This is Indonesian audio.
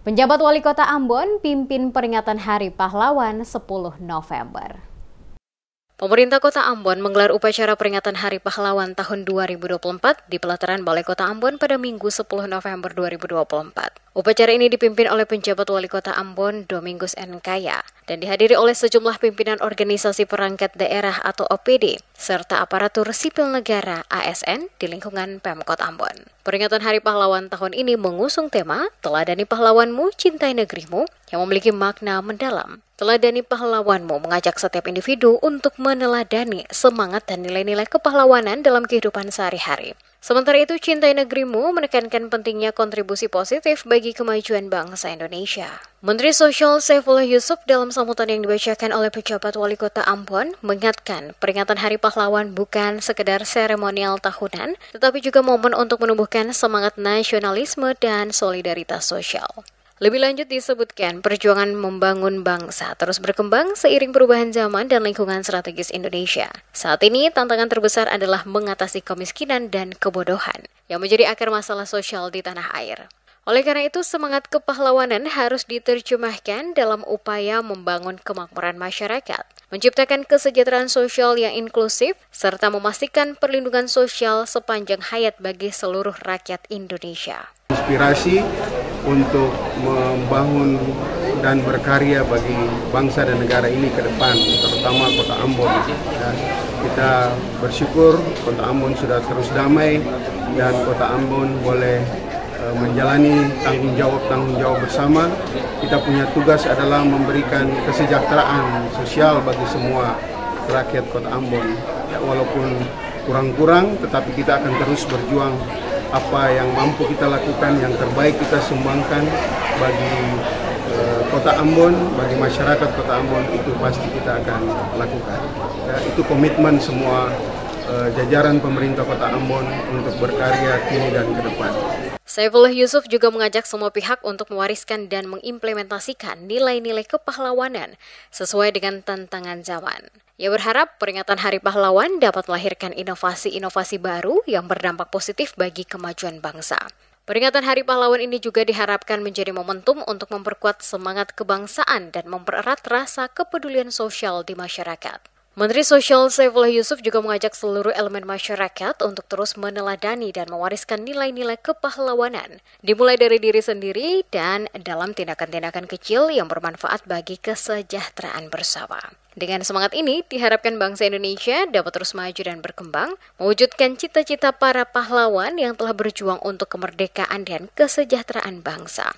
Penjabat Wali Kota Ambon pimpin peringatan Hari Pahlawan 10 November. Pemerintah Kota Ambon menggelar upacara peringatan Hari Pahlawan tahun 2024 di pelataran Balai Kota Ambon pada Minggu 10 November 2024. Upacara ini dipimpin oleh penjabat Wali Kota Ambon, Domingus N. Kaya, dan dihadiri oleh sejumlah pimpinan organisasi perangkat daerah atau OPD, serta aparatur sipil negara ASN di lingkungan Pemkot Ambon. Peringatan Hari Pahlawan tahun ini mengusung tema Teladani Pahlawanmu, Cintai Negerimu, yang memiliki makna mendalam. Teladani Pahlawanmu mengajak setiap individu untuk meneladani semangat dan nilai-nilai kepahlawanan dalam kehidupan sehari-hari. Sementara itu, Cintai Negerimu menekankan pentingnya kontribusi positif bagi kemajuan bangsa Indonesia. Menteri Sosial Saifullah Yusuf dalam sambutan yang dibacakan oleh pejabat Wali Kota Ambon mengingatkan peringatan Hari Pahlawan bukan sekedar seremonial tahunan, tetapi juga momen untuk menumbuhkan semangat nasionalisme dan solidaritas sosial. Lebih lanjut disebutkan, perjuangan membangun bangsa terus berkembang seiring perubahan zaman dan lingkungan strategis Indonesia. Saat ini, tantangan terbesar adalah mengatasi kemiskinan dan kebodohan yang menjadi akar masalah sosial di tanah air. Oleh karena itu, semangat kepahlawanan harus diterjemahkan dalam upaya membangun kemakmuran masyarakat, menciptakan kesejahteraan sosial yang inklusif, serta memastikan perlindungan sosial sepanjang hayat bagi seluruh rakyat Indonesia. Inspirasi untuk membangun dan berkarya bagi bangsa dan negara ini ke depan, terutama Kota Ambon. Kita bersyukur Kota Ambon sudah terus damai dan Kota Ambon boleh menjalani tanggung jawab bersama. Kita punya tugas adalah memberikan kesejahteraan sosial bagi semua rakyat Kota Ambon. Walaupun kurang-kurang, tetapi kita akan terus berjuang. Apa yang mampu kita lakukan, yang terbaik kita sumbangkan bagi Kota Ambon, bagi masyarakat Kota Ambon, itu pasti kita akan lakukan. Itu komitmen semua jajaran pemerintah Kota Ambon untuk berkarya kini dan ke depan. Saifullah Yusuf juga mengajak semua pihak untuk mewariskan dan mengimplementasikan nilai-nilai kepahlawanan sesuai dengan tantangan zaman. Ia berharap peringatan Hari Pahlawan dapat melahirkan inovasi-inovasi baru yang berdampak positif bagi kemajuan bangsa. Peringatan Hari Pahlawan ini juga diharapkan menjadi momentum untuk memperkuat semangat kebangsaan dan mempererat rasa kepedulian sosial di masyarakat. Menteri Sosial Saifullah Yusuf juga mengajak seluruh elemen masyarakat untuk terus meneladani dan mewariskan nilai-nilai kepahlawanan, dimulai dari diri sendiri dan dalam tindakan-tindakan kecil yang bermanfaat bagi kesejahteraan bersama. Dengan semangat ini, diharapkan bangsa Indonesia dapat terus maju dan berkembang, mewujudkan cita-cita para pahlawan yang telah berjuang untuk kemerdekaan dan kesejahteraan bangsa.